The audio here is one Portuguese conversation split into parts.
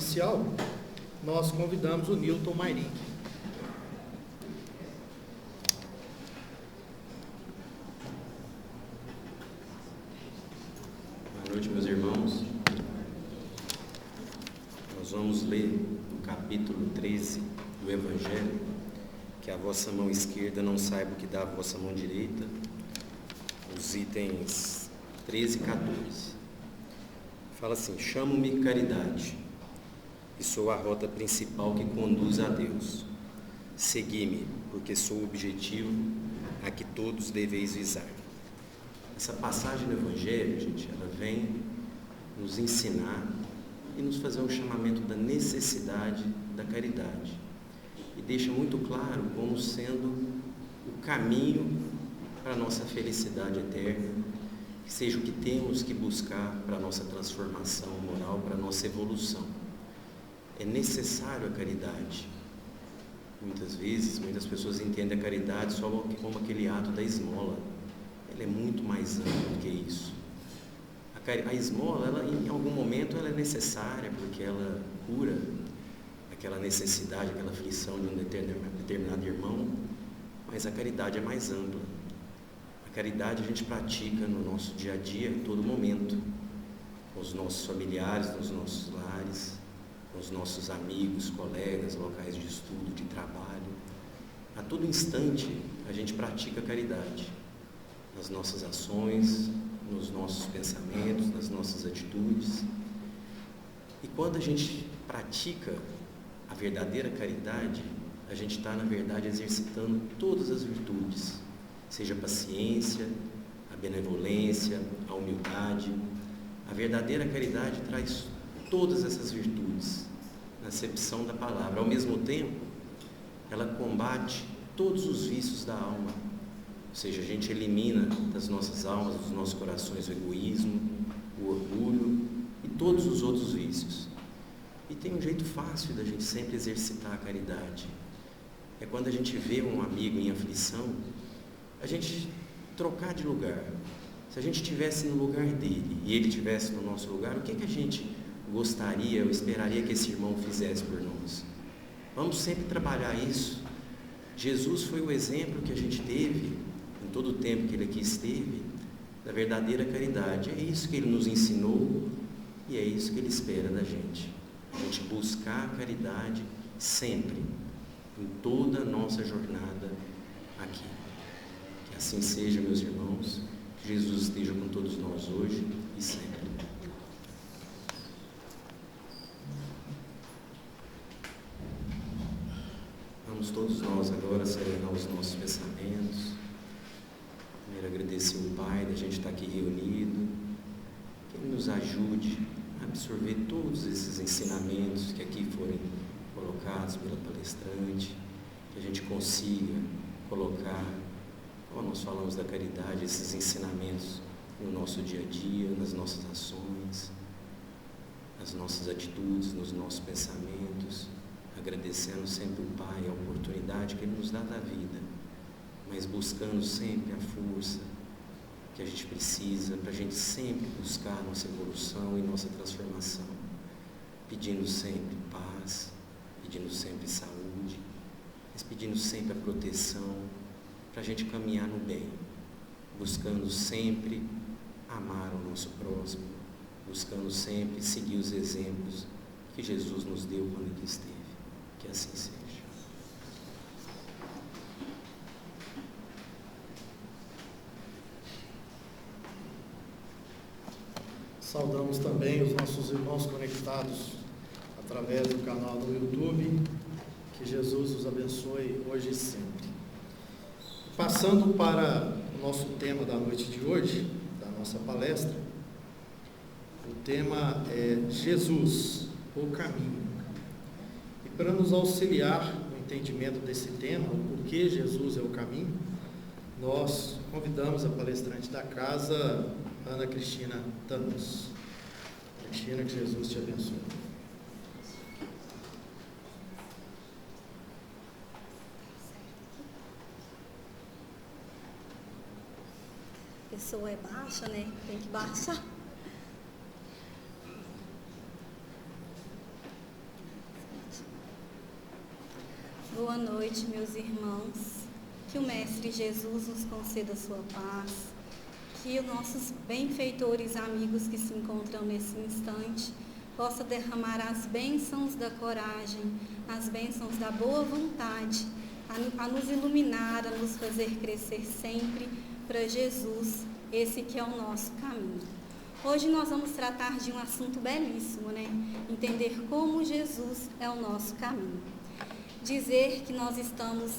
inicial, nós convidamos o Newton Mairink. Boa noite, meus irmãos. Nós vamos ler o capítulo 13 do Evangelho, que a vossa mão esquerda não saiba o que dá a vossa mão direita, os itens 13 e 14. Fala assim: chamo-me caridade, e sou a rota principal que conduz a Deus. Segui-me, porque sou o objetivo a que todos deveis visar. Essa passagem do Evangelho, gente, ela vem nos ensinar e nos fazer um chamamento da necessidade da caridade. E deixa muito claro como sendo o caminho para a nossa felicidade eterna, que seja o que temos que buscar para a nossa transformação moral, para a nossa evolução. É necessário a caridade. Muitas vezes, muitas pessoas entendem a caridade só como aquele ato da esmola. Ela é muito mais ampla do que isso. A esmola, ela, em algum momento, ela é necessária, porque ela cura aquela necessidade, aquela aflição de um determinado irmão, mas a caridade é mais ampla. A caridade a gente pratica no nosso dia a dia, em todo momento, com os nossos familiares, nos nossos lares, com os nossos amigos, colegas, locais de estudo, de trabalho. A todo instante a gente pratica a caridade, nas nossas ações, nos nossos pensamentos, nas nossas atitudes. E quando a gente pratica a verdadeira caridade, a gente está, na verdade, exercitando todas as virtudes, seja a paciência, a benevolência, a humildade. A verdadeira caridade traz todas essas virtudes, na acepção da palavra. Ao mesmo tempo, ela combate todos os vícios da alma. Ou seja, a gente elimina das nossas almas, dos nossos corações, o egoísmo, o orgulho e todos os outros vícios. E tem um jeito fácil da gente sempre exercitar a caridade. É quando a gente vê um amigo em aflição, a gente trocar de lugar. Se a gente estivesse no lugar dele e ele estivesse no nosso lugar, o que a gente gostaria ou esperaria que esse irmão fizesse por nós? Vamos sempre trabalhar isso. Jesus foi o exemplo que a gente teve, em todo o tempo que ele aqui esteve, da verdadeira caridade. É isso que ele nos ensinou e é isso que ele espera da gente. A gente buscar a caridade sempre, em toda a nossa jornada aqui. Que assim seja, meus irmãos, que Jesus esteja com todos nós hoje e sempre. Vamos todos nós agora serenar os nossos pensamentos. Primeiro agradecer o Pai da gente estar aqui reunido, que Ele nos ajude a absorver todos esses ensinamentos que aqui forem colocados pela palestrante, que a gente consiga colocar, como nós falamos da caridade, esses ensinamentos no nosso dia a dia, nas nossas ações, nas nossas atitudes, nos nossos pensamentos, agradecendo sempre o Pai a oportunidade que Ele nos dá da vida, mas buscando sempre a força que a gente precisa para a gente sempre buscar nossa evolução e nossa transformação, pedindo sempre paz, pedindo sempre saúde, mas pedindo sempre a proteção para a gente caminhar no bem, buscando sempre amar o nosso próximo, buscando sempre seguir os exemplos que Jesus nos deu quando aqui esteve. Que assim seja. Saudamos também os nossos irmãos conectados através do canal do YouTube. Que Jesus os abençoe hoje e sempre. Passando para o nosso tema da noite de hoje, da nossa palestra, o tema é Jesus, o caminho. E para nos auxiliar no entendimento desse tema, o porquê Jesus é o caminho, nós convidamos a palestrante da casa, Ana Cristina Tanos. Cristina, que Jesus te abençoe. A pessoa é baixa, né? Tem que baixar. Boa noite, meus irmãos. Que o Mestre Jesus nos conceda a sua paz. Que os nossos benfeitores amigos que se encontram nesse instante possa derramar as bênçãos da coragem, as bênçãos da boa vontade, a nos iluminar, a nos fazer crescer sempre para Jesus, esse que é o nosso caminho. Hoje nós vamos tratar de um assunto belíssimo, né? Entender como Jesus é o nosso caminho. Dizer que nós estamos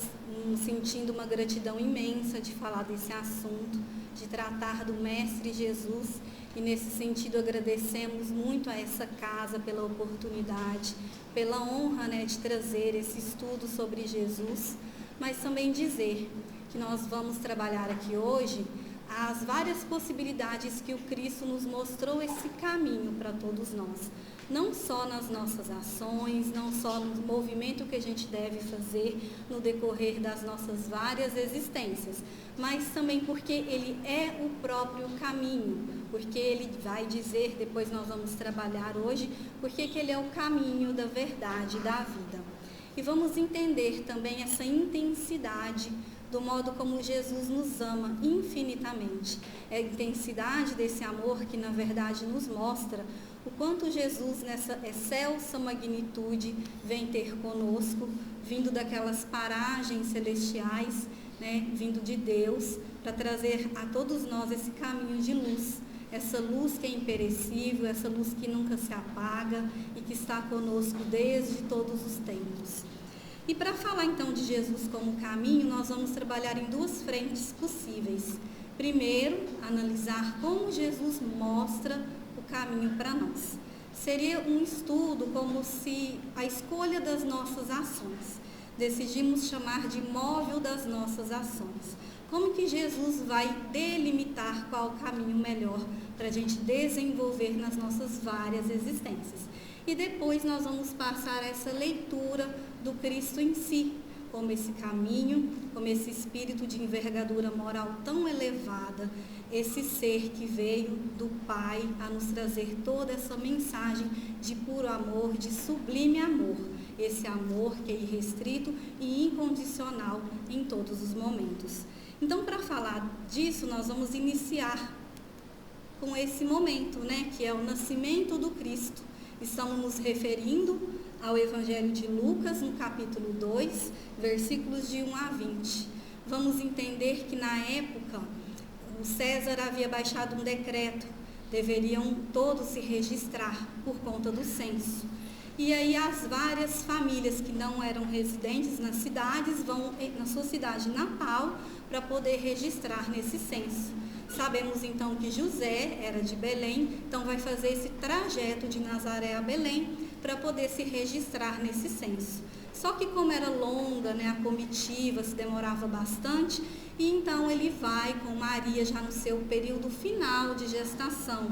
sentindo uma gratidão imensa de falar desse assunto, de tratar do Mestre Jesus, e nesse sentido agradecemos muito a essa casa pela oportunidade, pela honra, né, de trazer esse estudo sobre Jesus, mas também dizer que nós vamos trabalhar aqui hoje as várias possibilidades que o Cristo nos mostrou esse caminho para todos nós. Não só nas nossas ações, não só no movimento que a gente deve fazer no decorrer das nossas várias existências, mas também porque Ele é o próprio caminho, porque Ele vai dizer, depois nós vamos trabalhar hoje, porque que Ele é o caminho da verdade, da vida. E vamos entender também essa intensidade do modo como Jesus nos ama infinitamente. É a intensidade desse amor que, na verdade, nos mostra o quanto Jesus, nessa excelsa magnitude, vem ter conosco, vindo daquelas paragens celestiais, né, vindo de Deus, para trazer a todos nós esse caminho de luz, essa luz que é imperecível, essa luz que nunca se apaga e que está conosco desde todos os tempos. E para falar então de Jesus como caminho, nós vamos trabalhar em duas frentes possíveis. Primeiro, analisar como Jesus mostra o caminho para nós. Seria um estudo como se a escolha das nossas ações, decidimos chamar de móvel das nossas ações. Como que Jesus vai delimitar qual o caminho melhor para a gente desenvolver nas nossas várias existências. E depois nós vamos passar essa leitura do Cristo em si, como esse caminho, como esse espírito de envergadura moral tão elevada, esse ser que veio do Pai a nos trazer toda essa mensagem de puro amor, de sublime amor, esse amor que é irrestrito e incondicional em todos os momentos. Então, para falar disso, nós vamos iniciar com esse momento, né, que é o nascimento do Cristo. Estamos nos referindo ao Evangelho de Lucas, no capítulo 2, versículos de 1 a 20. Vamos entender que na época, o César havia baixado um decreto, deveriam todos se registrar por conta do censo. E aí as várias famílias que não eram residentes nas cidades vão na sua cidade natal para poder registrar nesse censo. Sabemos então que José era de Belém, então vai fazer esse trajeto de Nazaré a Belém para poder se registrar nesse censo. Só que como era longa, né, a comitiva se demorava bastante, e então ele vai com Maria já no seu período final de gestação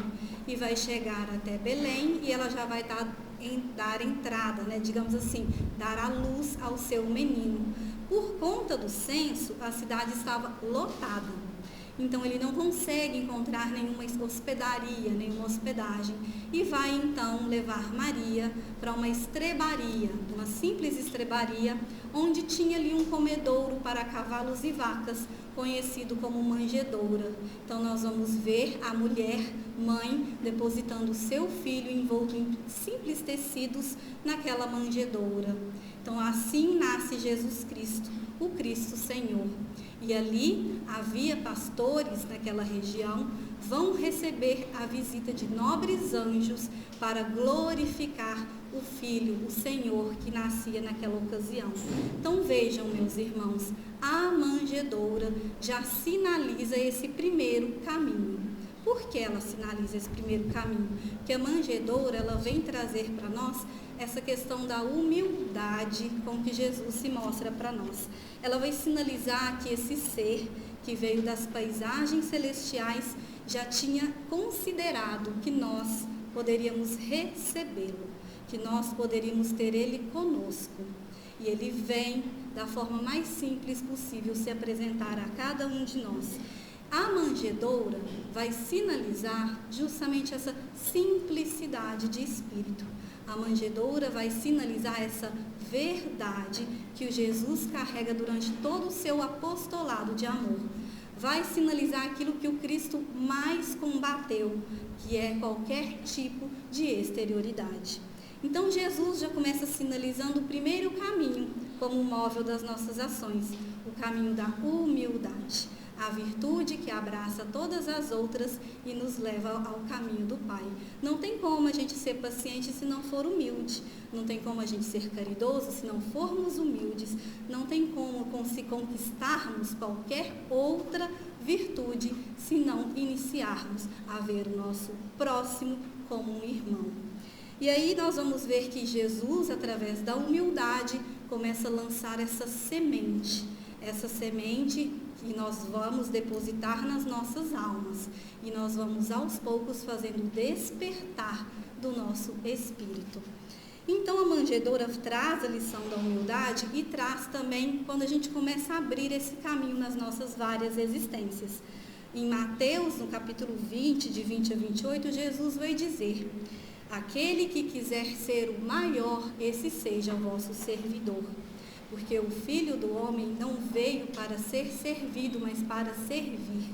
e vai chegar até Belém e ela já vai dar entrada, né, digamos assim, dar a luz ao seu menino. Por conta do censo, a cidade estava lotada. Então, ele não consegue encontrar nenhuma hospedaria, nenhuma hospedagem. E vai, então, levar Maria para uma estrebaria, uma simples estrebaria, onde tinha ali um comedouro para cavalos e vacas, conhecido como manjedoura. Então, nós vamos ver a mulher, mãe, depositando o seu filho envolto em simples tecidos naquela manjedoura. Então, assim nasce Jesus Cristo, o Cristo Senhor. E ali havia pastores naquela região, vão receber a visita de nobres anjos para glorificar o Filho, o Senhor, que nascia naquela ocasião. Então vejam, meus irmãos, a manjedoura já sinaliza esse primeiro caminho. Por que ela sinaliza esse primeiro caminho? Porque a manjedoura, ela vem trazer para nós essa questão da humildade com que Jesus se mostra para nós. Ela vai sinalizar que esse ser que veio das paisagens celestiais já tinha considerado que nós poderíamos recebê-lo, que nós poderíamos ter ele conosco. E ele vem da forma mais simples possível se apresentar a cada um de nós. A manjedoura vai sinalizar justamente essa simplicidade de espírito. A manjedoura vai sinalizar essa verdade que o Jesus carrega durante todo o seu apostolado de amor. Vai sinalizar aquilo que o Cristo mais combateu, que é qualquer tipo de exterioridade. Então Jesus já começa sinalizando o primeiro caminho como móvel das nossas ações, o caminho da humildade, a virtude que abraça todas as outras e nos leva ao caminho do Pai. Não tem como a gente ser paciente se não for humilde, não tem como a gente ser caridoso se não formos humildes, não tem como se conquistarmos qualquer outra virtude se não iniciarmos a ver o nosso próximo como um irmão. E aí nós vamos ver que Jesus, através da humildade, começa a lançar essa semente que nós vamos depositar nas nossas almas. E nós vamos aos poucos fazendo despertar do nosso espírito. Então a manjedoura traz a lição da humildade e traz também quando a gente começa a abrir esse caminho nas nossas várias existências. Em Mateus, no capítulo 20, de 20 a 28, Jesus vai dizer: aquele que quiser ser o maior, esse seja o vosso servidor. Porque o Filho do Homem não veio para ser servido, mas para servir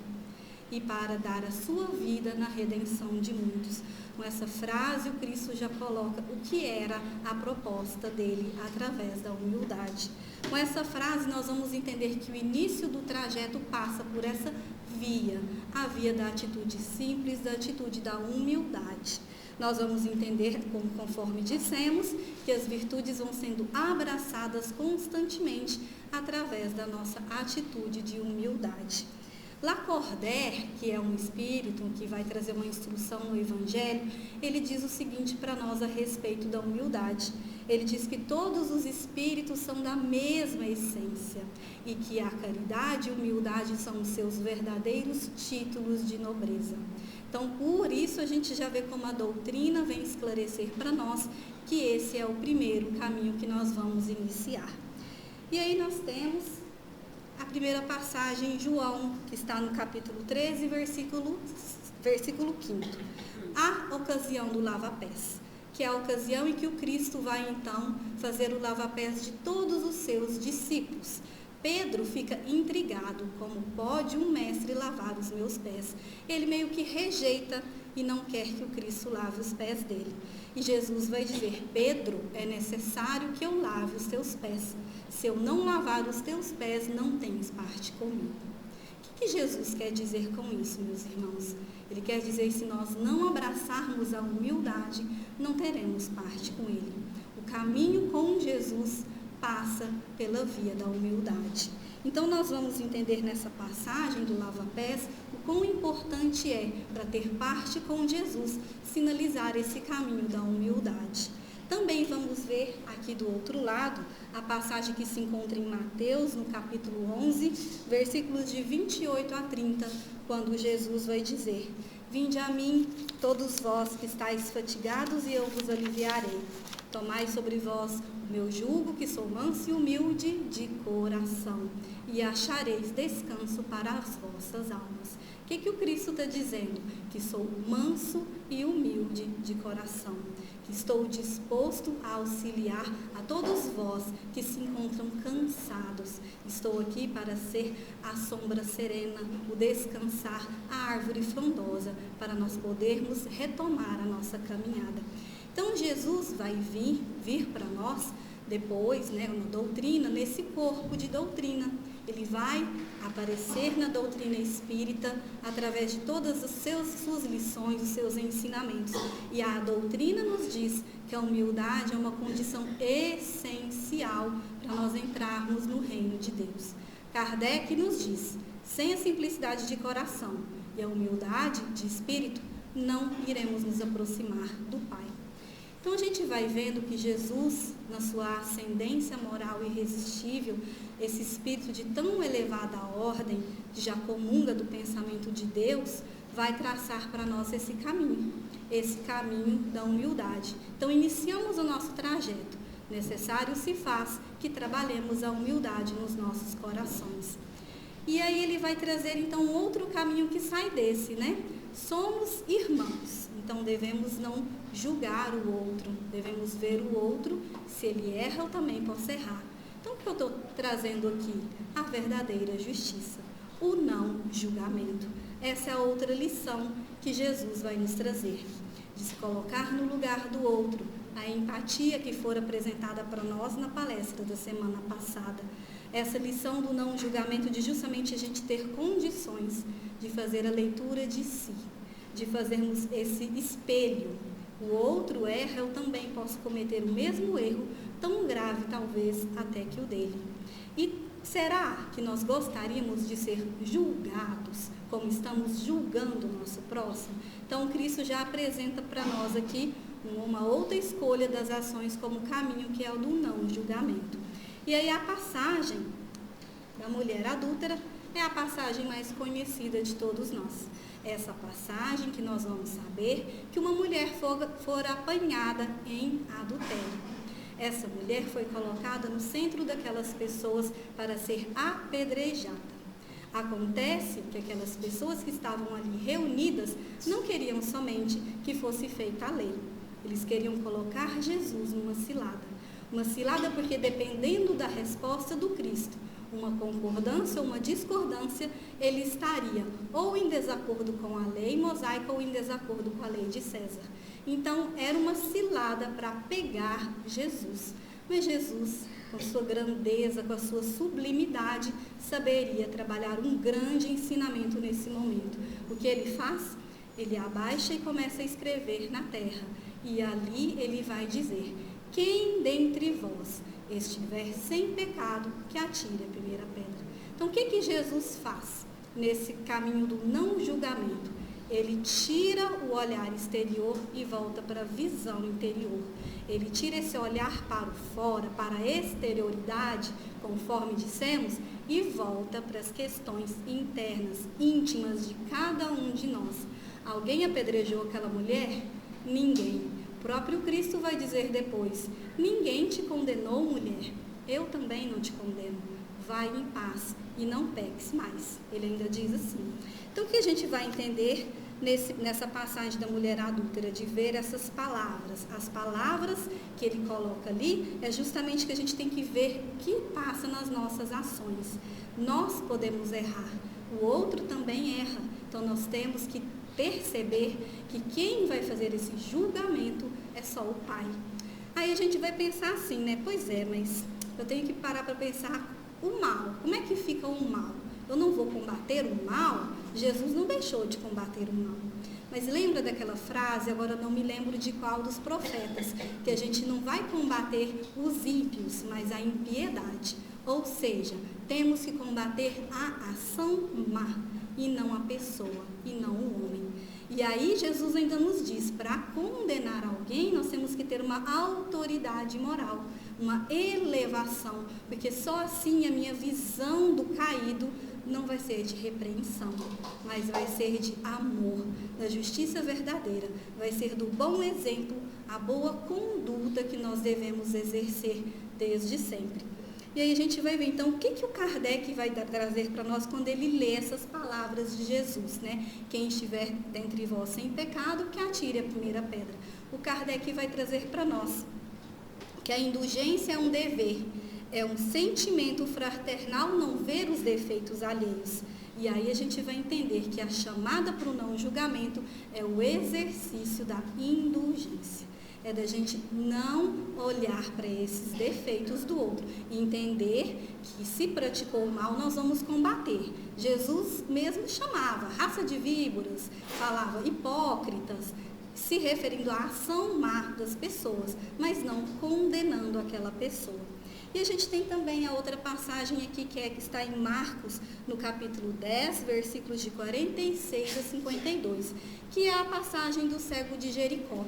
e para dar a sua vida na redenção de muitos. Com essa frase, o Cristo já coloca o que era a proposta dele através da humildade. Com essa frase, nós vamos entender que o início do trajeto passa por essa via, a via da atitude simples, da atitude da humildade. Nós vamos entender, conforme dissemos, que as virtudes vão sendo abraçadas constantemente através da nossa atitude de humildade. Lacordaire, que é um espírito que vai trazer uma instrução no Evangelho, ele diz o seguinte para nós a respeito da humildade. Ele diz que todos os espíritos são da mesma essência e que a caridade e a humildade são os seus verdadeiros títulos de nobreza. Então, por isso, a gente já vê como a doutrina vem esclarecer para nós que esse é o primeiro caminho que nós vamos iniciar. E aí nós temos a primeira passagem em João, que está no capítulo 13, versículo 5. A ocasião do lava-pés, que é a ocasião em que o Cristo vai, então, fazer o lava-pés de todos os seus discípulos. Pedro fica intrigado, como pode um mestre lavar os meus pés? Ele meio que rejeita e não quer que o Cristo lave os pés dele. E Jesus vai dizer: Pedro, é necessário que eu lave os teus pés. Se eu não lavar os teus pés, não tens parte comigo. O que Jesus quer dizer com isso, meus irmãos? Ele quer dizer que se nós não abraçarmos a humildade, não teremos parte com ele. O caminho com Jesus passa pela via da humildade. Então nós vamos entender nessa passagem do lava-pés o quão importante é, para ter parte com Jesus, sinalizar esse caminho da humildade. Também vamos ver aqui do outro lado a passagem que se encontra em Mateus, no capítulo 11, versículos de 28 a 30, quando Jesus vai dizer: vinde a mim, todos vós que estáis fatigados, e eu vos aliviarei. Tomai sobre vós o meu jugo, que sou manso e humilde de coração, e achareis descanso para as vossas almas. O que o Cristo está dizendo? Que sou manso e humilde de coração, que estou disposto a auxiliar a todos vós que se encontram cansados. Estou aqui para ser a sombra serena, o descansar, a árvore frondosa, para nós podermos retomar a nossa caminhada. Então, Jesus vai vir para nós depois, na doutrina, nesse corpo de doutrina. Ele vai aparecer na doutrina espírita através de todas as suas lições, os seus ensinamentos. E a doutrina nos diz que a humildade é uma condição essencial para nós entrarmos no reino de Deus. Kardec nos diz: sem a simplicidade de coração e a humildade de espírito, não iremos nos aproximar do Pai. Então a gente vai vendo que Jesus, na sua ascendência moral irresistível, esse espírito de tão elevada ordem, que já comunga do pensamento de Deus, vai traçar para nós esse caminho da humildade. Então iniciamos o nosso trajeto. Necessário se faz que trabalhemos a humildade nos nossos corações. E aí ele vai trazer então outro caminho que sai desse, Somos irmãos, então devemos não julgar o outro, devemos ver o outro, se ele erra, eu também posso errar. Então, o que eu estou trazendo aqui? A verdadeira justiça, o não julgamento. Essa é a outra lição que Jesus vai nos trazer, de se colocar no lugar do outro, a empatia que for apresentada para nós na palestra da semana passada. Essa lição do não julgamento, de justamente a gente ter condições de fazer a leitura de si, de fazermos esse espelho. O outro erra, eu também posso cometer o mesmo erro, tão grave talvez até que o dele. E será que nós gostaríamos de ser julgados como estamos julgando o nosso próximo? Então, Cristo já apresenta para nós aqui uma outra escolha das ações como caminho, que é o do não julgamento. E aí a passagem da mulher adúltera é a passagem mais conhecida de todos nós. Essa passagem que nós vamos saber que uma mulher fora apanhada em adultério. Essa mulher foi colocada no centro daquelas pessoas para ser apedrejada. Acontece que aquelas pessoas que estavam ali reunidas não queriam somente que fosse feita a lei. Eles queriam colocar Jesus numa cilada. Uma cilada porque, dependendo da resposta do Cristo, uma concordância ou uma discordância, ele estaria ou em desacordo com a lei mosaica ou em desacordo com a lei de César. Então, era uma cilada para pegar Jesus. Mas Jesus, com sua grandeza, com a sua sublimidade, saberia trabalhar um grande ensinamento nesse momento. O que ele faz? Ele abaixa e começa a escrever na terra. E ali ele vai dizer: quem dentre vós estiver sem pecado, que atire a primeira pedra. Então, o que Jesus faz nesse caminho do não julgamento? Ele tira o olhar exterior e volta para a visão interior. Ele tira esse olhar para o fora, para a exterioridade, conforme dissemos, e volta para as questões internas, íntimas de cada um de nós. Alguém apedrejou aquela mulher? Ninguém. O próprio Cristo vai dizer depois: ninguém te condenou, mulher, eu também não te condeno, vai em paz e não peques mais. Ele ainda diz assim. Então, o que a gente vai entender nessa passagem da mulher adúltera, de ver essas palavras, as palavras que ele coloca ali, é justamente que a gente tem que ver o que passa nas nossas ações. Nós podemos errar, o outro também erra, então nós temos que perceber que quem vai fazer esse julgamento é só o Pai. Aí a gente vai pensar assim, né? Pois é, mas eu tenho que parar para pensar o mal. Como é que fica o mal? Eu não vou combater o mal? Jesus não deixou de combater o mal. Mas lembra daquela frase, agora eu não me lembro de qual dos profetas, que a gente não vai combater os ímpios, mas a impiedade. Ou seja, temos que combater a ação má e não a pessoa, e não o homem. E aí Jesus ainda nos diz, para condenar alguém, nós temos que ter uma autoridade moral, uma elevação, porque só assim a minha visão do caído não vai ser de repreensão, mas vai ser de amor, da justiça verdadeira, vai ser do bom exemplo, a boa conduta que nós devemos exercer desde sempre. E aí a gente vai ver, então, o que o Kardec vai trazer para nós quando ele lê essas palavras de Jesus, né? Quem estiver dentre vós sem pecado, que atire a primeira pedra. O Kardec vai trazer para nós que a indulgência é um dever, é um sentimento fraternal não ver os defeitos alheios. E aí a gente vai entender que a chamada para o não julgamento é o exercício da indulgência. É da gente não olhar para esses defeitos do outro e entender que se praticou o mal, nós vamos combater. Jesus mesmo chamava raça de víboras, falava hipócritas, se referindo à ação má das pessoas, mas não condenando aquela pessoa. E a gente tem também a outra passagem aqui, que está em Marcos, no capítulo 10, versículos de 46 a 52, que é a passagem do cego de Jericó.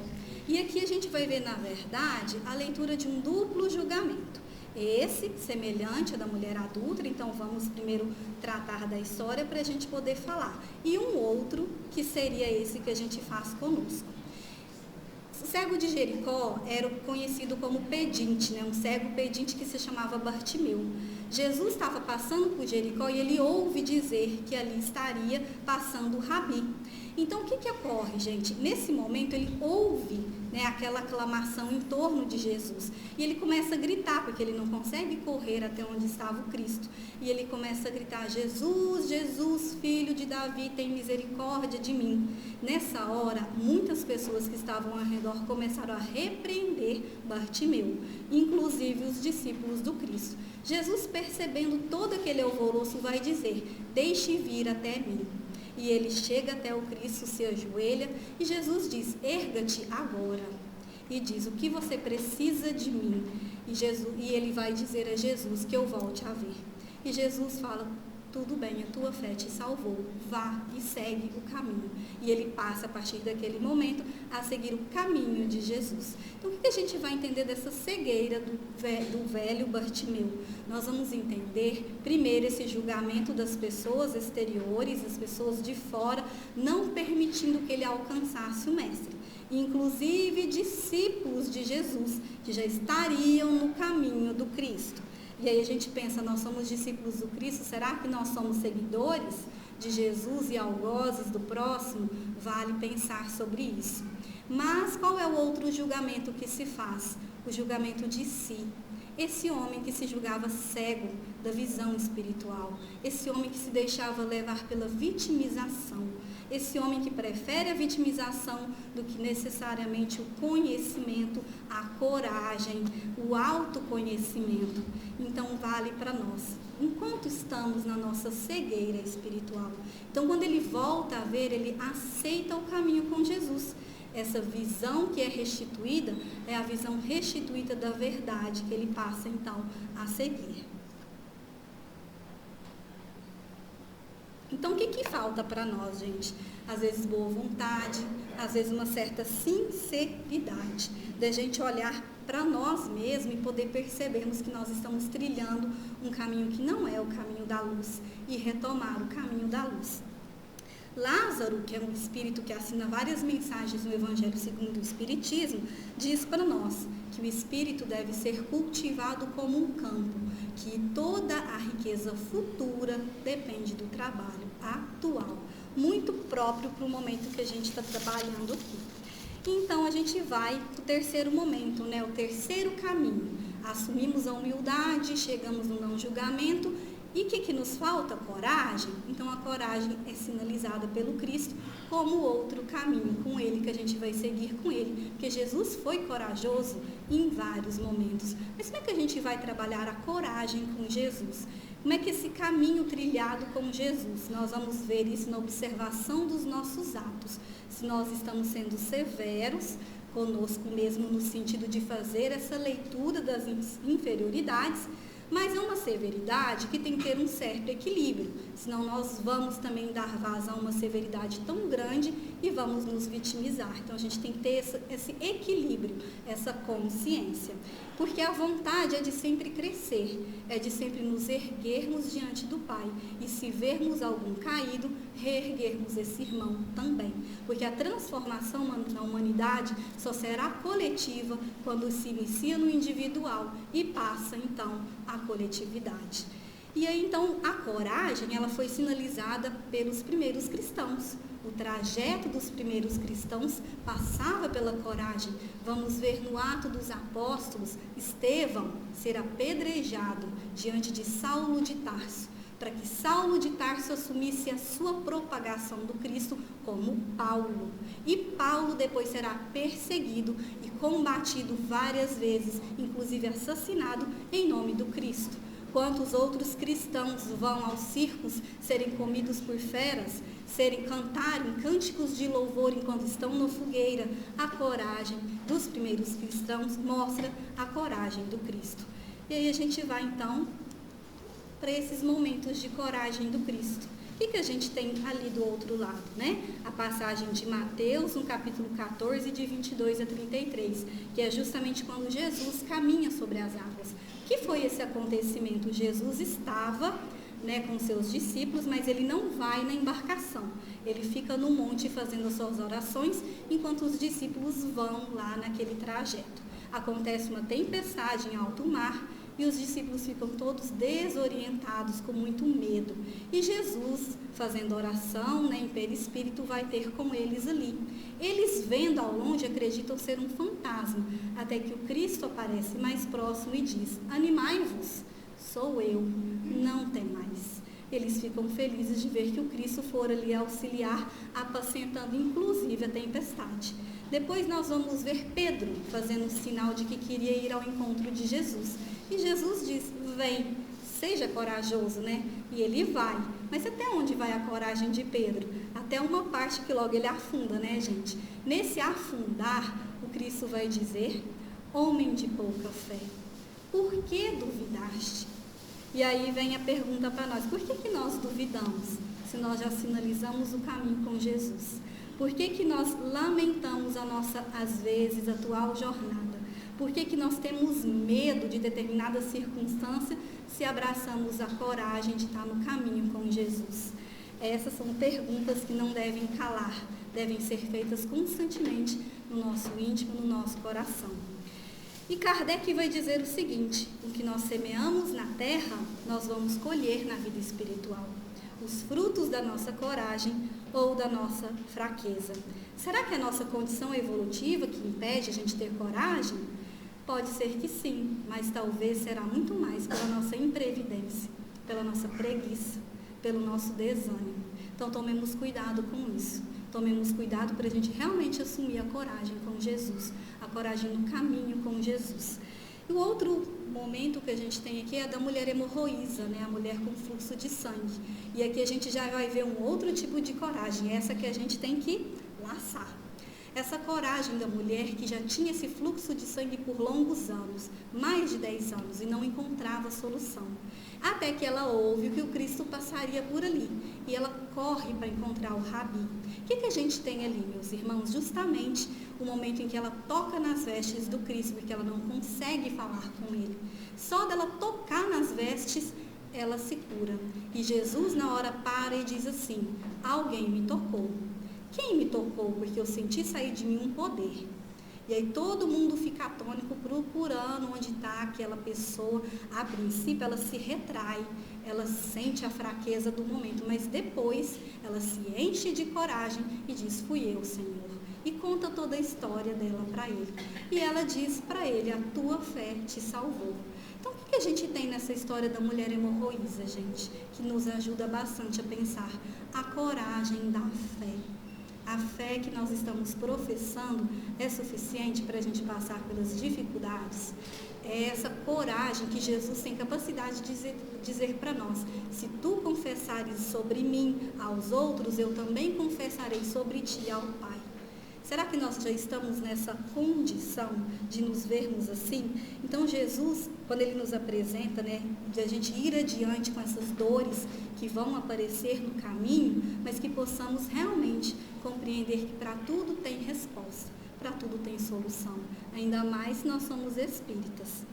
E aqui a gente vai ver, na verdade, a leitura de um duplo julgamento. Esse, semelhante ao da mulher adúltera, então vamos primeiro tratar da história para a gente poder falar. E um outro, que seria esse que a gente faz conosco. O cego de Jericó era conhecido como pedinte, né? Um cego pedinte que se chamava Bartimeu. Jesus estava passando por Jericó e ele ouve dizer que ali estaria passando o Rabi. Então, o que ocorre, gente? Nesse momento, ele ouve né, aquela aclamação em torno de Jesus. E ele começa a gritar, porque ele não consegue correr até onde estava o Cristo. E ele começa a gritar: Jesus, Jesus, filho de Davi, tem misericórdia de mim. Nessa hora, muitas pessoas que estavam ao redor começaram a repreender Bartimeu, inclusive os discípulos do Cristo. Jesus, percebendo todo aquele alvoroço, vai dizer: deixe vir até mim. E ele chega até o Cristo, se ajoelha, e Jesus diz: erga-te agora. E diz: o que você precisa de mim? E ele vai dizer a Jesus que eu volte a ver. E Jesus fala: tudo bem, a tua fé te salvou, vá e segue o caminho. E ele passa, a partir daquele momento, a seguir o caminho de Jesus. Então, o que a gente vai entender dessa cegueira do velho Bartimeu? Nós vamos entender, primeiro, esse julgamento das pessoas exteriores, das pessoas de fora, não permitindo que ele alcançasse o Mestre. Inclusive, discípulos de Jesus, que já estariam no caminho do Cristo. E aí a gente pensa: nós somos discípulos do Cristo, será que nós somos seguidores de Jesus e algozes do próximo? Vale pensar sobre isso. Mas qual é o outro julgamento que se faz? O julgamento de si. Esse homem que se julgava cego da visão espiritual, esse homem que se deixava levar pela vitimização, esse homem que prefere a vitimização do que necessariamente o conhecimento, a coragem, o autoconhecimento. Então, vale para nós, enquanto estamos na nossa cegueira espiritual. Então, quando ele volta a ver, ele aceita o caminho com Jesus. Essa visão que é restituída é a visão restituída da verdade, que ele passa, então, a seguir. Então, o que falta para nós, gente? Às vezes boa vontade, às vezes uma certa sinceridade, da gente olhar para nós mesmos e poder percebermos que nós estamos trilhando um caminho que não é o caminho da luz e retomar o caminho da luz. Lázaro, que é um espírito que assina várias mensagens no Evangelho segundo o Espiritismo, diz para nós que o espírito deve ser cultivado como um campo, que toda a riqueza futura depende do trabalho atual, muito próprio para o momento que a gente está trabalhando aqui. Então, a gente vai para o terceiro momento, né? O terceiro caminho. Assumimos a humildade, chegamos no não julgamento. E o que nos falta? Coragem. Então, a coragem é sinalizada pelo Cristo como outro caminho, com ele, que a gente vai seguir com ele. Porque Jesus foi corajoso em vários momentos. Mas como é que a gente vai trabalhar a coragem com Jesus? Como é que esse caminho trilhado com Jesus? Nós vamos ver isso na observação dos nossos atos. Se nós estamos sendo severos conosco mesmo, no sentido de fazer essa leitura das inferioridades, mas é uma severidade que tem que ter um certo equilíbrio, senão nós vamos também dar vazão a uma severidade tão grande e vamos nos vitimizar. Então, a gente tem que ter esse equilíbrio, essa consciência, porque a vontade é de sempre crescer, é de sempre nos erguermos diante do Pai e, se vermos algum caído, reerguermos esse irmão também, porque a transformação na humanidade só será coletiva quando se inicia no individual e passa, então, à coletividade. E aí, então, a coragem, ela foi sinalizada pelos primeiros cristãos. O trajeto dos primeiros cristãos passava pela coragem. Vamos ver no Atos dos Apóstolos, Estevão ser apedrejado diante de Saulo de Tarso, para que Saulo de Tarso assumisse a sua propagação do Cristo como Paulo. E Paulo depois será perseguido e combatido várias vezes, inclusive assassinado em nome do Cristo. Quantos outros cristãos vão aos circos serem comidos por feras, cantarem cânticos de louvor enquanto estão na fogueira? A coragem dos primeiros cristãos mostra a coragem do Cristo. E aí a gente vai então para esses momentos de coragem do Cristo. O que a gente tem ali do outro lado, né? A passagem de Mateus, no capítulo 14, de 22 a 33, que é justamente quando Jesus caminha sobre as águas. O que foi esse acontecimento? Jesus estava, né, com seus discípulos, mas ele não vai na embarcação. Ele fica no monte fazendo as suas orações, enquanto os discípulos vão lá naquele trajeto. Acontece uma tempestade em alto mar, e os discípulos ficam todos desorientados, com muito medo. E Jesus, fazendo oração, né, em perispírito, vai ter com eles ali. Eles, vendo ao longe, acreditam ser um fantasma, até que o Cristo aparece mais próximo e diz: animai-vos, sou eu, não temais. Eles ficam felizes de ver que o Cristo for ali auxiliar, apacentando inclusive a tempestade. Depois nós vamos ver Pedro fazendo o sinal de que queria ir ao encontro de Jesus. E Jesus diz: vem, seja corajoso, né? E ele vai. Mas até onde vai a coragem de Pedro? Até uma parte que logo ele afunda, né, gente? Nesse afundar, o Cristo vai dizer: homem de pouca fé, por que duvidaste? E aí vem a pergunta para nós: por que nós duvidamos, se nós já sinalizamos o caminho com Jesus? Por que nós lamentamos a nossa, às vezes, atual jornada? Por que nós temos medo de determinada circunstância se abraçamos a coragem de estar no caminho com Jesus? Essas são perguntas que não devem calar, devem ser feitas constantemente no nosso íntimo, no nosso coração. E Kardec vai dizer o seguinte: o que nós semeamos na terra, nós vamos colher na vida espiritual. Os frutos da nossa coragem ou da nossa fraqueza. Será que é a nossa condição evolutiva que impede a gente ter coragem? Pode ser que sim, mas talvez será muito mais pela nossa imprevidência, pela nossa preguiça, pelo nosso desânimo. Então tomemos cuidado com isso. Tomemos cuidado para a gente realmente assumir a coragem com Jesus, a coragem no caminho com Jesus. E o outro momento que a gente tem aqui é a da mulher hemorroísa, né? A mulher com fluxo de sangue. E aqui a gente já vai ver um outro tipo de coragem, essa que a gente tem que laçar. Essa coragem da mulher que já tinha esse fluxo de sangue por longos anos, mais de 10 anos, e não encontrava solução. Até que ela ouve que o Cristo passaria por ali, e ela corre para encontrar o Rabi. O que a gente tem ali, meus irmãos? Justamente o momento em que ela toca nas vestes do Cristo, porque ela não consegue falar com ele. Só dela tocar nas vestes, ela se cura. E Jesus na hora para e diz assim: alguém me tocou. Quem me tocou? Porque eu senti sair de mim um poder. E aí todo mundo fica atônico procurando onde está aquela pessoa. A princípio ela se retrai, ela sente a fraqueza do momento, mas depois ela se enche de coragem e diz: fui eu, Senhor. E conta toda a história dela para ele. E ela diz para ele: a tua fé te salvou. Então, o que a gente tem nessa história da mulher hemorroísa, gente? Que nos ajuda bastante a pensar a coragem da fé. A fé que nós estamos professando é suficiente para a gente passar pelas dificuldades? É essa coragem que Jesus tem capacidade de dizer para nós: se tu confessares sobre mim aos outros, eu também confessarei sobre ti ao Pai. Será que nós já estamos nessa condição de nos vermos assim? Então Jesus, quando ele nos apresenta, né, de a gente ir adiante com essas dores que vão aparecer no caminho, mas que possamos realmente compreender que para tudo tem resposta, para tudo tem solução, ainda mais se nós somos espíritas.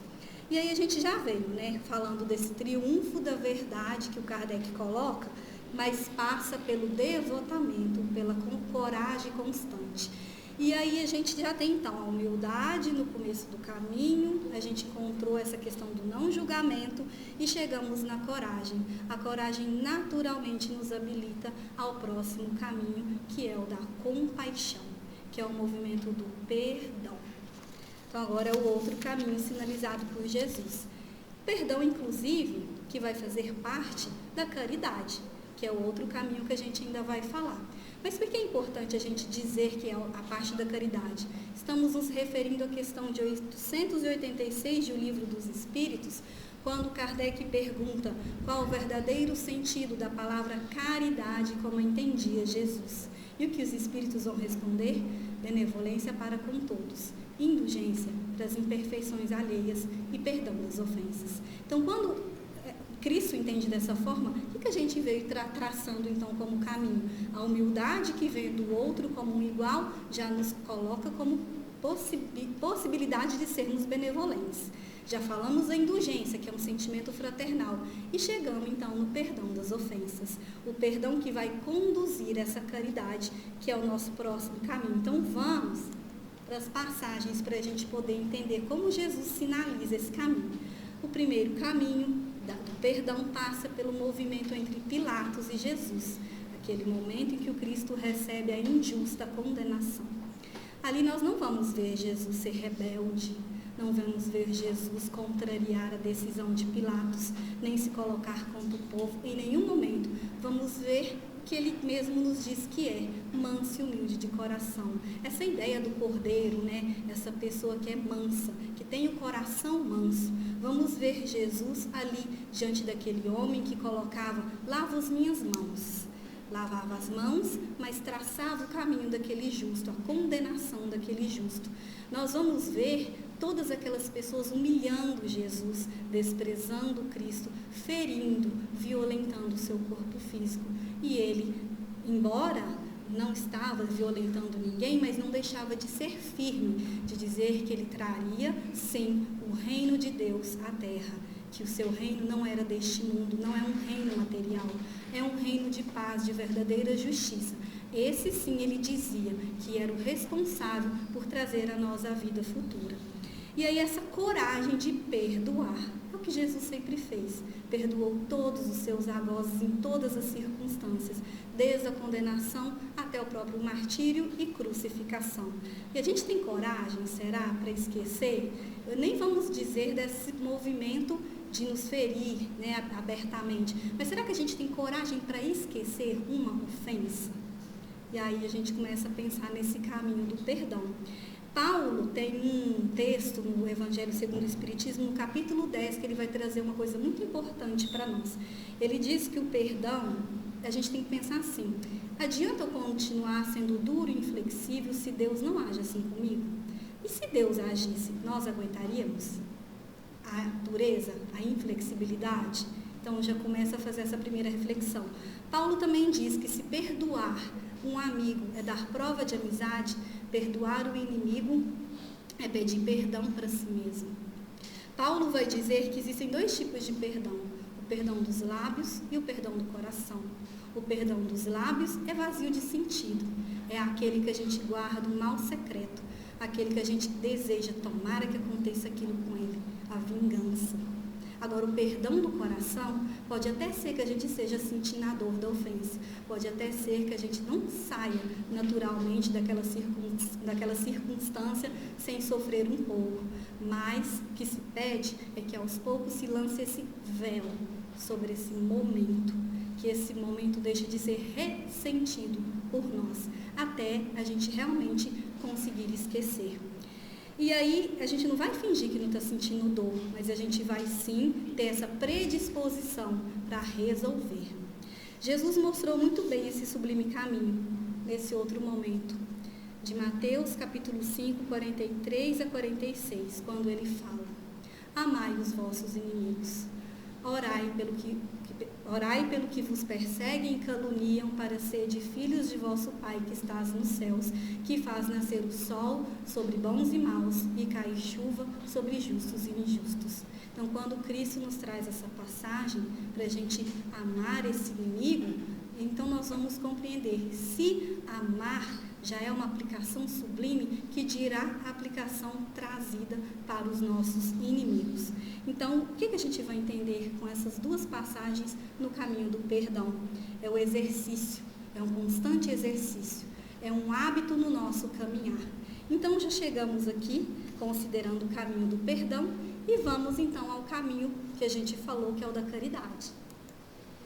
E aí a gente já veio, né, falando desse triunfo da verdade que o Kardec coloca, mas passa pelo devotamento, pela coragem constante. E aí a gente já tem então a humildade no começo do caminho, a gente encontrou essa questão do não julgamento e chegamos na coragem. A coragem naturalmente nos habilita ao próximo caminho, que é o da compaixão, que é o movimento do perdão. Então agora é o outro caminho sinalizado por Jesus. Perdão, inclusive, que vai fazer parte da caridade, que é o outro caminho que a gente ainda vai falar. Mas por que é importante a gente dizer que é a parte da caridade? Estamos nos referindo à questão de 886 do Livro dos Espíritos, quando Kardec pergunta qual o verdadeiro sentido da palavra caridade como entendia Jesus. E o que os Espíritos vão responder? Benevolência para com todos, indulgência para as imperfeições alheias e perdão das ofensas. Então, quando Cristo entende dessa forma, o que a gente veio traçando então como caminho? A humildade que vê do outro como um igual já nos coloca como possibilidade de sermos benevolentes. Já falamos da indulgência, que é um sentimento fraternal, e chegamos então no perdão das ofensas. O perdão que vai conduzir essa caridade, que é o nosso próximo caminho. Então vamos para as passagens para a gente poder entender como Jesus sinaliza esse caminho. O primeiro caminho do perdão passa pelo movimento entre Pilatos e Jesus, aquele momento em que o Cristo recebe a injusta condenação. Ali nós não vamos ver Jesus ser rebelde, não vamos ver Jesus contrariar a decisão de Pilatos, nem se colocar contra o povo. Em nenhum momento vamos ver que ele mesmo nos diz que é manso e humilde de coração. Essa ideia do cordeiro, né? Essa pessoa que é mansa, que tem o coração manso. Vamos ver Jesus ali diante daquele homem que colocava, lava as minhas mãos. Lavava as mãos, mas traçava o caminho daquele justo, a condenação daquele justo. Nós vamos ver todas aquelas pessoas humilhando Jesus, desprezando Cristo, ferindo, violentando o seu corpo físico. E ele, embora não estava violentando ninguém, mas não deixava de ser firme, de dizer que ele traria, sim, o reino de Deus à terra, que o seu reino não era deste mundo, não é um reino material, é um reino de paz, de verdadeira justiça. Esse sim, ele dizia que era o responsável por trazer a nós a vida futura. E aí essa coragem de perdoar, é o que Jesus sempre fez. Perdoou todos os seus algozes em todas as circunstâncias, desde a condenação até o próprio martírio e crucificação. E a gente tem coragem, será, para esquecer? Nem vamos dizer desse movimento de nos ferir, né, abertamente, mas será que a gente tem coragem para esquecer uma ofensa? E aí a gente começa a pensar nesse caminho do perdão. Paulo tem um texto no Evangelho segundo o Espiritismo, no capítulo 10, que ele vai trazer uma coisa muito importante para nós. Ele diz que o perdão, a gente tem que pensar assim, adianta eu continuar sendo duro e inflexível se Deus não age assim comigo? E se Deus agisse, nós aguentaríamos a dureza, a inflexibilidade? Então já começa a fazer essa primeira reflexão. Paulo também diz que se perdoar um amigo é dar prova de amizade, perdoar o inimigo é pedir perdão para si mesmo. Paulo vai dizer que existem dois tipos de perdão, o perdão dos lábios e o perdão do coração. O perdão dos lábios é vazio de sentido, é aquele que a gente guarda um mal secreto, aquele que a gente deseja, tomara que aconteça aquilo com ele, a vingança. Agora, o perdão do coração pode até ser que a gente seja sentinador da ofensa, pode até ser que a gente não saia naturalmente daquela circunstância sem sofrer um pouco, mas o que se pede é que aos poucos se lance esse véu sobre esse momento, que esse momento deixe de ser ressentido por nós, até a gente realmente conseguir esquecer. E aí, a gente não vai fingir que não está sentindo dor, mas a gente vai sim ter essa predisposição para resolver. Jesus mostrou muito bem esse sublime caminho, nesse outro momento, de Mateus capítulo 5, 43 a 46, quando ele fala: amai os vossos inimigos, orai pelo que vos perseguem e caluniam, para serdes filhos de vosso Pai que estás nos céus, que faz nascer o sol sobre bons e maus e cair chuva sobre justos e injustos. Então, quando Cristo nos traz essa passagem para a gente amar esse inimigo, então nós vamos compreender, se amar já é uma aplicação sublime, que dirá a aplicação trazida para os nossos inimigos. Então, o que a gente vai entender com essas duas passagens no caminho do perdão? É o exercício, é um constante exercício, é um hábito no nosso caminhar. Então, já chegamos aqui, considerando o caminho do perdão, e vamos então ao caminho que a gente falou, que é o da caridade,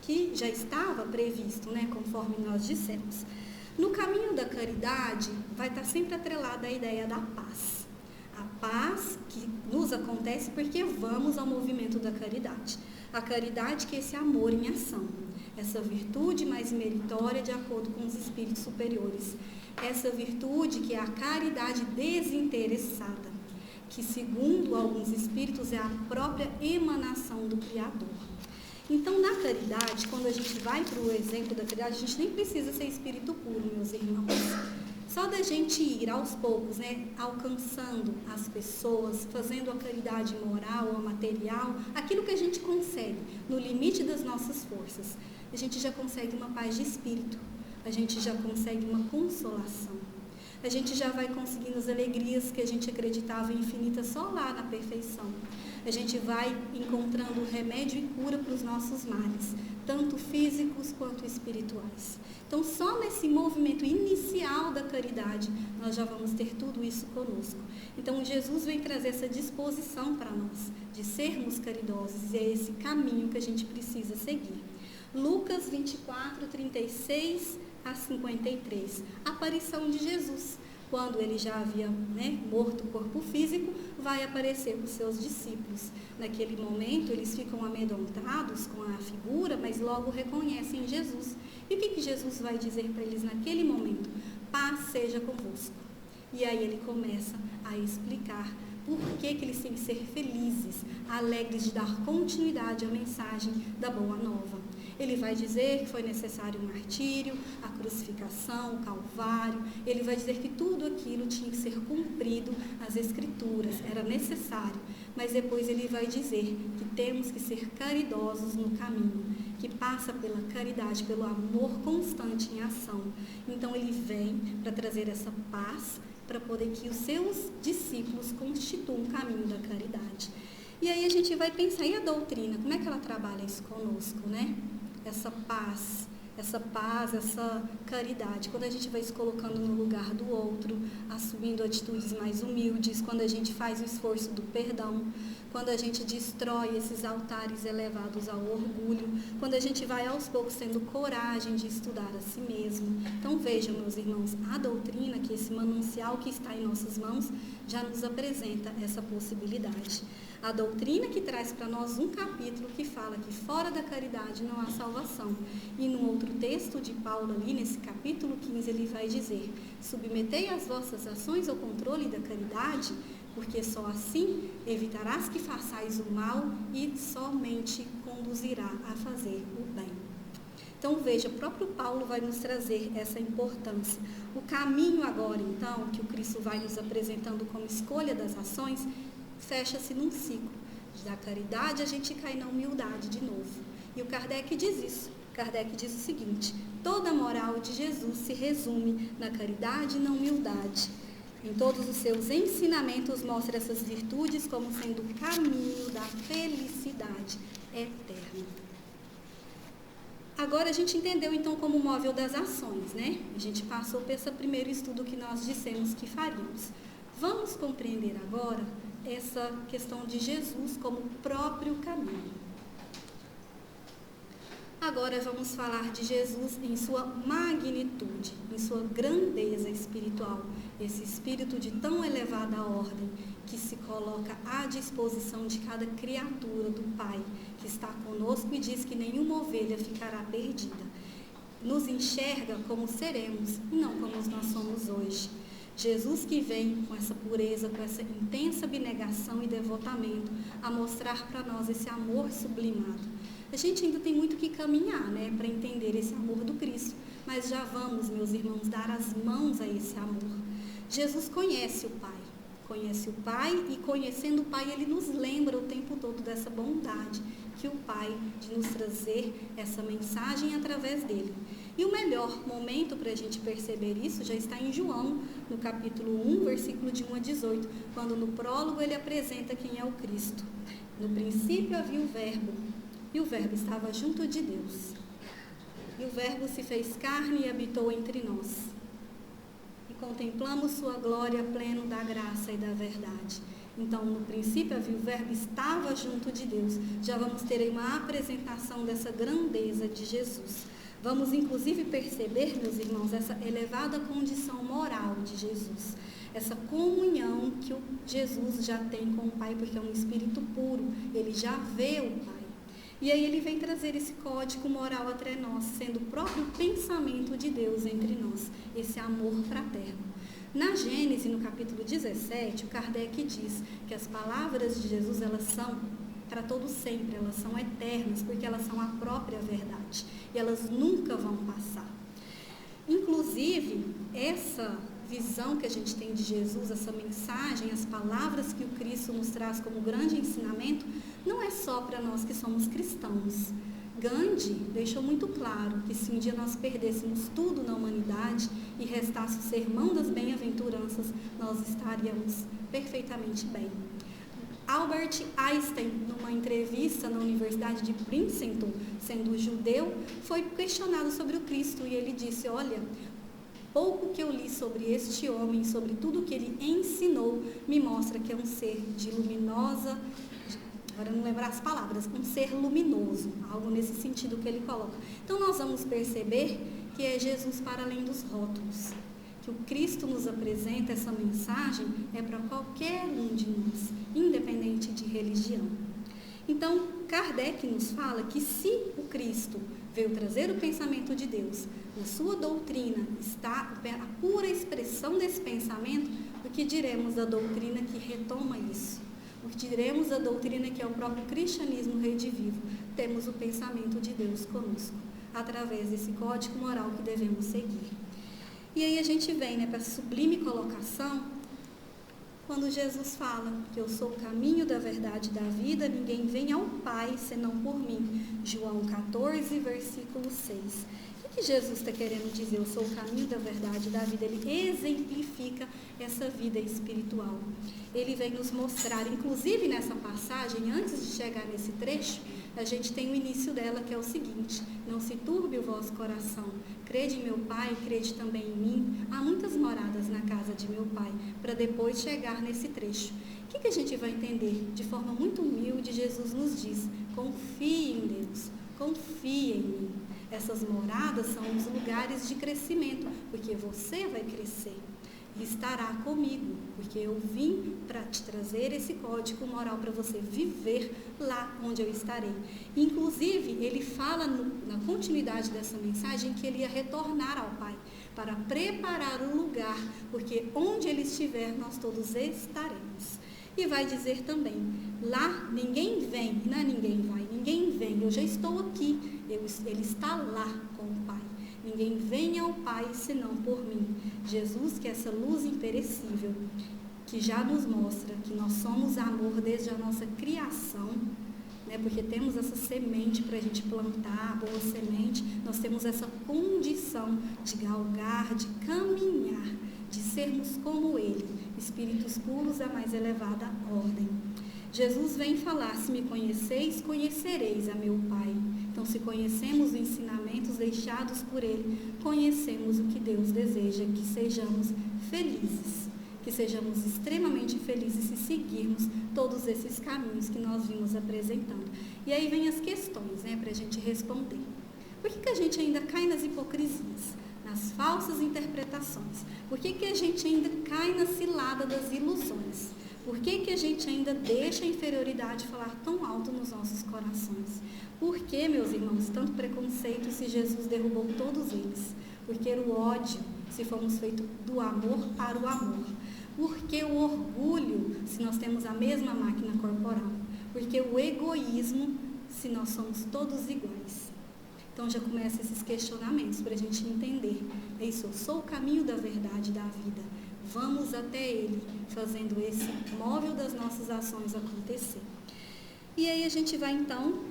que já estava previsto, né, conforme nós dissemos. No caminho da caridade, vai estar sempre atrelada a ideia da paz. A paz que nos acontece porque vamos ao movimento da caridade. A caridade que é esse amor em ação, essa virtude mais meritória de acordo com os espíritos superiores. Essa virtude que é a caridade desinteressada, que segundo alguns espíritos é a própria emanação do Criador. Então, na caridade, quando a gente vai para o exemplo da caridade, a gente nem precisa ser espírito puro, meus irmãos. Só da gente ir aos poucos, né, alcançando as pessoas, fazendo a caridade moral ou material, aquilo que a gente consegue, no limite das nossas forças, a gente já consegue uma paz de espírito, a gente já consegue uma consolação, a gente já vai conseguindo as alegrias que a gente acreditava infinitas só lá na perfeição. a gente vai encontrando remédio e cura para os nossos males, tanto físicos quanto espirituais. Então, só nesse movimento inicial da caridade, nós já vamos ter tudo isso conosco. Então, Jesus vem trazer essa disposição para nós, de sermos caridosos, e é esse caminho que a gente precisa seguir. Lucas 24, 36 a 53, a aparição de Jesus. Quando ele já havia morto o corpo físico, vai aparecer para os seus discípulos. Naquele momento, eles ficam amedrontados com a figura, mas logo reconhecem Jesus. E o que Jesus vai dizer para eles naquele momento? Paz seja convosco. E aí ele começa a explicar por que eles têm que ser felizes, alegres de dar continuidade à mensagem da Boa Nova. Ele vai dizer que foi necessário o martírio, a crucificação, o calvário. Ele vai dizer que tudo aquilo tinha que ser cumprido, as escrituras, era necessário. Mas depois ele vai dizer que temos que ser caridosos no caminho, que passa pela caridade, pelo amor constante em ação. Então ele vem para trazer essa paz, para poder que os seus discípulos constituam o caminho da caridade. E aí a gente vai pensar, e a doutrina, como é que ela trabalha isso conosco, né? Essa paz, essa caridade, quando a gente vai se colocando no lugar do outro, assumindo atitudes mais humildes, quando a gente faz o esforço do perdão, quando a gente destrói esses altares elevados ao orgulho, quando a gente vai aos poucos tendo coragem de estudar a si mesmo. Então vejam, meus irmãos, a doutrina, que esse manancial que está em nossas mãos, já nos apresenta essa possibilidade. A doutrina que traz para nós um capítulo que fala que fora da caridade não há salvação. E no outro texto de Paulo ali, nesse capítulo 15, ele vai dizer: submetei as vossas ações ao controle da caridade, porque só assim evitarás que façais o mal e somente conduzirá a fazer o bem. Então veja, o próprio Paulo vai nos trazer essa importância. O caminho agora, então, que o Cristo vai nos apresentando como escolha das ações, fecha-se num ciclo. Da caridade a gente cai na humildade de novo. E o Kardec diz isso. Kardec diz o seguinte: toda a moral de Jesus se resume na caridade e na humildade. Em todos os seus ensinamentos mostra essas virtudes como sendo o caminho da felicidade eterna. Agora a gente entendeu então como o móvel das ações, né? A gente passou por esse primeiro estudo que nós dissemos que faríamos. Vamos compreender agora essa questão de Jesus como próprio caminho. Agora vamos falar de Jesus em sua magnitude, em sua grandeza espiritual, esse espírito de tão elevada ordem que se coloca à disposição de cada criatura do Pai, que está conosco e diz que nenhuma ovelha ficará perdida. Nos enxerga como seremos e não como nós somos hoje. Jesus que vem com essa pureza, com essa intensa abnegação e devotamento, a mostrar para nós esse amor sublimado. A gente ainda tem muito que caminhar, né, para entender esse amor do Cristo, mas já vamos, meus irmãos, dar as mãos a esse amor. Jesus conhece o Pai e conhecendo o Pai, Ele nos lembra o tempo todo dessa bondade que o Pai de nos trazer essa mensagem através dele. E o melhor momento para a gente perceber isso já está em João, no capítulo 1, versículo de 1 a 18, quando no prólogo ele apresenta quem é o Cristo. No princípio havia o Verbo, e o Verbo estava junto de Deus. E o Verbo se fez carne e habitou entre nós. E contemplamos sua glória pleno da graça e da verdade. Então, no princípio havia o Verbo, estava junto de Deus. Já vamos ter aí uma apresentação dessa grandeza de Jesus. Vamos, inclusive, perceber, meus irmãos, essa elevada condição moral de Jesus. Essa comunhão que o Jesus já tem com o Pai, porque é um espírito puro. Ele já vê o Pai. E aí ele vem trazer esse código moral até nós, sendo o próprio pensamento de Deus entre nós, esse amor fraterno. Na Gênesis, no capítulo 17, o Kardec diz que as palavras de Jesus, elas são para todo sempre, elas são eternas, porque elas são a própria verdade, e elas nunca vão passar. Inclusive, essa visão que a gente tem de Jesus, essa mensagem, as palavras que o Cristo nos traz como grande ensinamento, não é só para nós que somos cristãos. Gandhi deixou muito claro que se um dia nós perdêssemos tudo na humanidade e restasse o sermão das bem-aventuranças, nós estaríamos perfeitamente bem. Albert Einstein, numa entrevista na Universidade de Princeton, sendo judeu, foi questionado sobre o Cristo e ele disse: olha, pouco que eu li sobre este homem, sobre tudo que ele ensinou, me mostra que é um ser de luminosa, agora não lembro as palavras, um ser luminoso, algo nesse sentido que ele coloca. Então nós vamos perceber que é Jesus para além dos rótulos, que o Cristo nos apresenta, essa mensagem é para qualquer um de nós, independente de religião. Então, Kardec nos fala que se o Cristo veio trazer o pensamento de Deus, na sua doutrina está a pura expressão desse pensamento, o que diremos da doutrina que retoma isso? O que diremos da doutrina que é o próprio cristianismo redivivo? Temos o pensamento de Deus conosco, através desse código moral que devemos seguir. E aí a gente vem para a sublime colocação, quando Jesus fala que eu sou o caminho da verdade e da vida, ninguém vem ao Pai senão por mim. João 14, versículo 6. O que Jesus está querendo dizer? Eu sou o caminho da verdade e da vida. Ele exemplifica essa vida espiritual. Ele vem nos mostrar, inclusive nessa passagem, antes de chegar nesse trecho, a gente tem o início dela, que é o seguinte: não se turbe o vosso coração, crede em meu Pai, crede também em mim. Há muitas moradas na casa de meu Pai, para depois chegar nesse trecho. O que a gente vai entender? De forma muito humilde, Jesus nos diz: confie em Deus, confie em mim. Essas moradas são os lugares de crescimento, porque você vai crescer e estará comigo, porque eu vim para te trazer esse código moral para você viver lá onde eu estarei. Inclusive, ele fala na continuidade dessa mensagem que ele ia retornar ao Pai para preparar o lugar, porque onde ele estiver, nós todos estaremos. E vai dizer também, lá ninguém vem, não é ninguém vai, ninguém vem, eu já estou aqui, ele está lá com o Pai. Ninguém vem ao Pai senão por mim. Jesus, que é essa luz imperecível, que já nos mostra que nós somos amor desde a nossa criação, né? Porque temos essa semente para a gente plantar, a boa semente, nós temos essa condição de galgar, de caminhar, de sermos como Ele, espíritos puros da mais elevada ordem. Jesus vem falar: se me conheceis, conhecereis a meu Pai. Então, se conhecemos os ensinamentos deixados por Ele, conhecemos o que Deus deseja, que sejamos felizes, que sejamos extremamente felizes se seguirmos todos esses caminhos que nós vimos apresentando. E aí vem as questões, né, para a gente responder. Por que a gente ainda cai nas hipocrisias, nas falsas interpretações? Por que a gente ainda cai na cilada das ilusões? Por que a gente ainda deixa a inferioridade falar tão alto nos nossos corações? Por que, meus irmãos, tanto preconceito se Jesus derrubou todos eles? Porque o ódio, se fomos feitos do amor para o amor. Por que o orgulho, se nós temos a mesma máquina corporal? Porque o egoísmo, se nós somos todos iguais? Então já começam esses questionamentos para a gente entender. É isso, eu sou o caminho da verdade e da vida. Vamos até Ele, fazendo esse móvel das nossas ações acontecer. E aí a gente vai então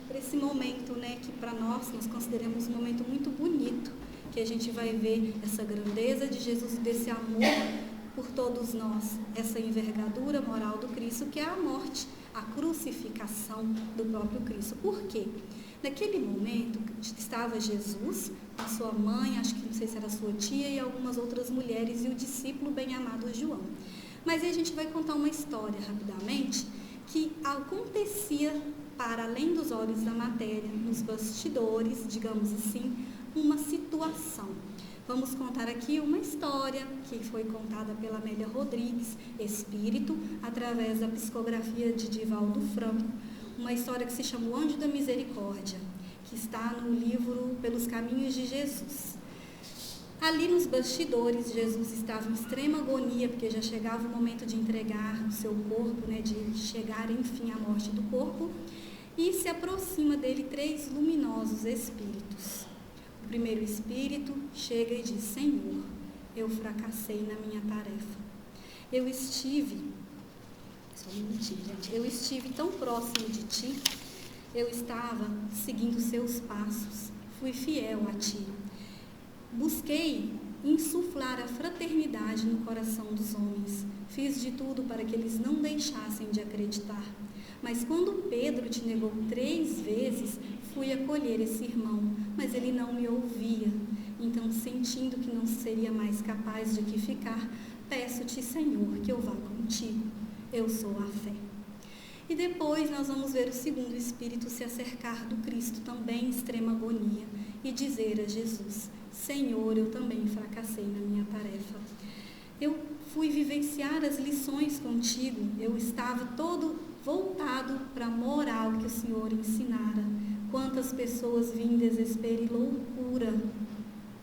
para esse momento, né, que para nós consideramos um momento muito bonito, que a gente vai ver essa grandeza de Jesus, desse amor por todos nós, essa envergadura moral do Cristo, que é a morte, a crucificação do próprio Cristo. Por quê? Naquele momento estava Jesus, a sua mãe, acho que não sei se era sua tia, e algumas outras mulheres, e o discípulo bem-amado João. Mas aí a gente vai contar uma história rapidamente, que acontecia para além dos olhos da matéria, nos bastidores, digamos assim, uma situação. Vamos contar aqui uma história que foi contada pela Amélia Rodrigues, Espírito, através da psicografia de Divaldo Franco, uma história que se chama O Anjo da Misericórdia, que está no livro Pelos Caminhos de Jesus. Ali nos bastidores, Jesus estava em extrema agonia, porque já chegava o momento de entregar o seu corpo, né, de chegar, enfim, à morte do corpo, e se aproxima dele 3 luminosos espíritos. O primeiro espírito chega e diz: Senhor, eu fracassei na minha tarefa. Eu estive tão próximo de ti, eu estava seguindo seus passos, fui fiel a ti. Busquei insuflar a fraternidade no coração dos homens. Fiz de tudo para que eles não deixassem de acreditar. Mas quando Pedro te negou 3 vezes, fui acolher esse irmão, mas ele não me ouvia. Então, sentindo que não seria mais capaz de aqui ficar, peço-te, Senhor, que eu vá contigo. Eu sou a fé. E depois nós vamos ver o segundo espírito se acercar do Cristo, também em extrema agonia, e dizer a Jesus: Senhor, eu também fracassei na minha tarefa. Eu fui vivenciar as lições contigo, eu estava todo voltado para a moral que o Senhor ensinara. Quantas pessoas vi em desespero e loucura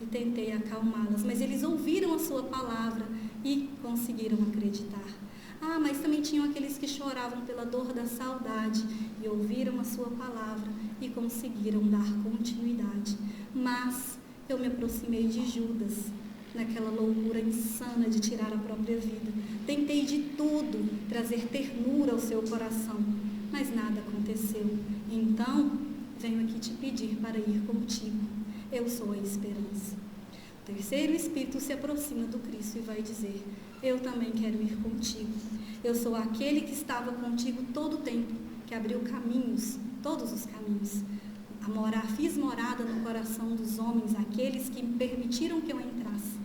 e tentei acalmá-las, mas eles ouviram a sua palavra e conseguiram acreditar. Mas também tinham aqueles que choravam pela dor da saudade e ouviram a sua palavra e conseguiram dar continuidade. Mas eu me aproximei de Judas, naquela loucura insana de tirar a própria vida. Tentei de tudo trazer ternura ao seu coração, mas nada aconteceu. Então, venho aqui te pedir para ir contigo. Eu sou a esperança. O terceiro espírito se aproxima do Cristo e vai dizer: eu também quero ir contigo. Eu sou aquele que estava contigo todo o tempo, que abriu caminhos, todos os caminhos. Fiz morada no coração dos homens, aqueles que me permitiram que eu entrasse.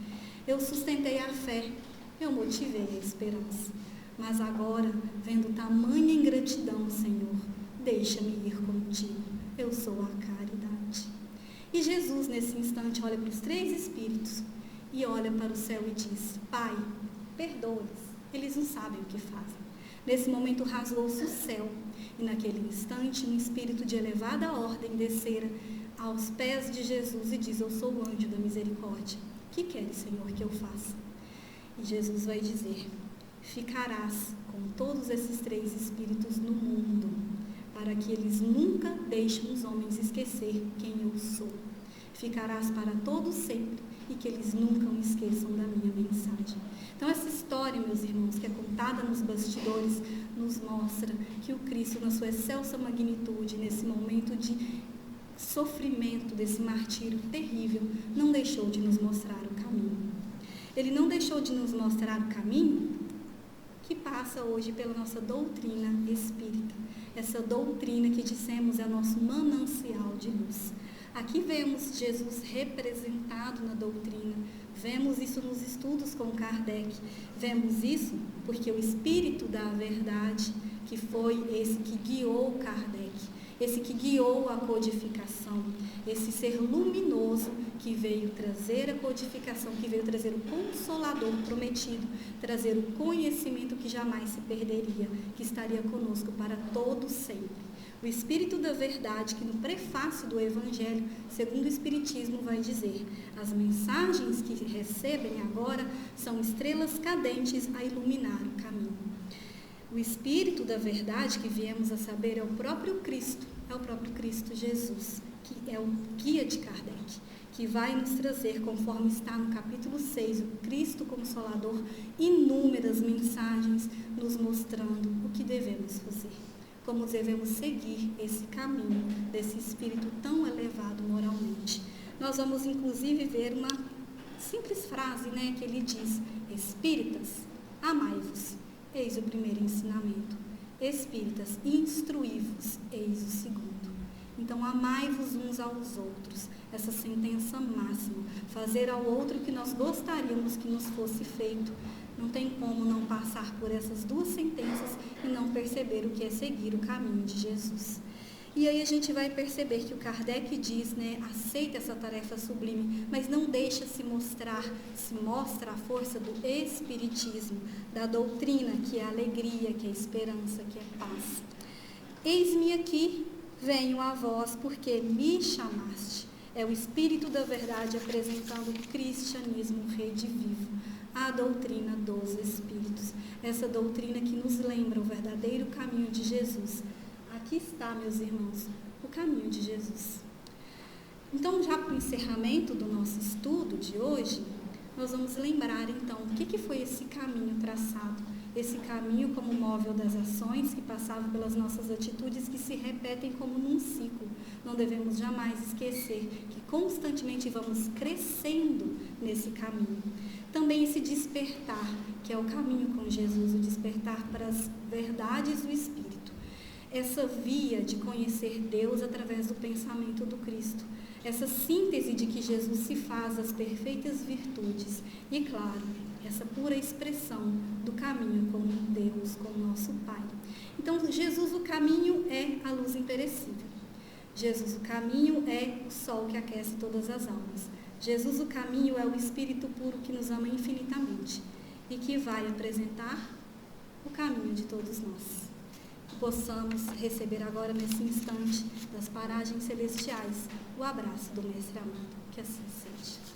Eu sustentei a fé, eu motivei a esperança. Mas agora, vendo tamanha ingratidão, Senhor, deixa-me ir contigo. Eu sou a caridade. E Jesus, nesse instante, olha para os 3 espíritos e olha para o céu e diz: Pai, perdoa-lhes, eles não sabem o que fazem. Nesse momento rasgou-se o céu, e naquele instante um espírito de elevada ordem descera aos pés de Jesus e diz: eu sou o anjo da misericórdia. O que queres, Senhor, que eu faça? E Jesus vai dizer: ficarás com todos esses 3 espíritos no mundo, para que eles nunca deixem os homens esquecer quem eu sou. Ficarás para todos sempre, e que eles nunca esqueçam da minha mensagem. Então, essa história, meus irmãos, que é contada nos bastidores, nos mostra que o Cristo, na sua excelsa magnitude, nesse momento de sofrimento, desse martírio terrível, não deixou de nos mostrar o caminho. Ele não deixou de nos mostrar o caminho que passa hoje pela nossa doutrina espírita. Essa doutrina que dissemos é nosso manancial de luz. Aqui vemos Jesus representado na doutrina, vemos isso nos estudos com Kardec, vemos isso porque o Espírito da Verdade, que foi esse que guiou Kardec, esse que guiou a codificação, esse ser luminoso que veio trazer a codificação, que veio trazer o Consolador prometido, trazer o conhecimento que jamais se perderia, que estaria conosco para todo sempre. O Espírito da Verdade, que no prefácio do Evangelho, segundo o Espiritismo, vai dizer: as mensagens que recebem agora são estrelas cadentes a iluminar o caminho. O Espírito da Verdade, que viemos a saber, é o próprio Cristo Jesus, que é o guia de Kardec, que vai nos trazer, conforme está no capítulo 6, o Cristo Consolador, inúmeras mensagens nos mostrando o que devemos fazer, como devemos seguir esse caminho desse Espírito tão elevado moralmente. Nós vamos, inclusive, ver uma simples frase, que ele diz: Espíritas, amai-vos, eis o primeiro ensinamento. Espíritas, instruí-vos, eis o segundo. Então, amai-vos uns aos outros, essa sentença máxima, fazer ao outro o que nós gostaríamos que nos fosse feito. Não tem como não passar por essas 2 sentenças e não perceber o que é seguir o caminho de Jesus. E aí a gente vai perceber que o Kardec diz, aceita essa tarefa sublime, mas não deixa se mostra a força do Espiritismo, da doutrina, que é a alegria, que é a esperança, que é a paz. Eis-me aqui, venho a vós, porque me chamaste. É o Espírito da Verdade apresentando o cristianismo redivivo, a doutrina dos Espíritos, essa doutrina que nos lembra o verdadeiro caminho de Jesus. Aqui está, meus irmãos, o caminho de Jesus. Então, já para o encerramento do nosso estudo de hoje, nós vamos lembrar, então, o que foi esse caminho traçado esse caminho como móvel das ações que passavam pelas nossas atitudes, que se repetem como num ciclo. Não devemos jamais esquecer que constantemente vamos crescendo nesse caminho. Também esse despertar, que é o caminho com Jesus, o despertar para as verdades do Espírito. Essa via de conhecer Deus através do pensamento do Cristo. Essa síntese de que Jesus se faz as perfeitas virtudes. E, claro, essa pura expressão do caminho com Deus, com o nosso Pai. Então, Jesus, o caminho, é a luz imperecível. Jesus, o caminho, é o sol que aquece todas as almas. Jesus, o caminho, é o Espírito puro que nos ama infinitamente e que vai apresentar o caminho de todos nós. Que possamos receber agora, nesse instante das paragens celestiais, o abraço do Mestre amado. Que assim seja.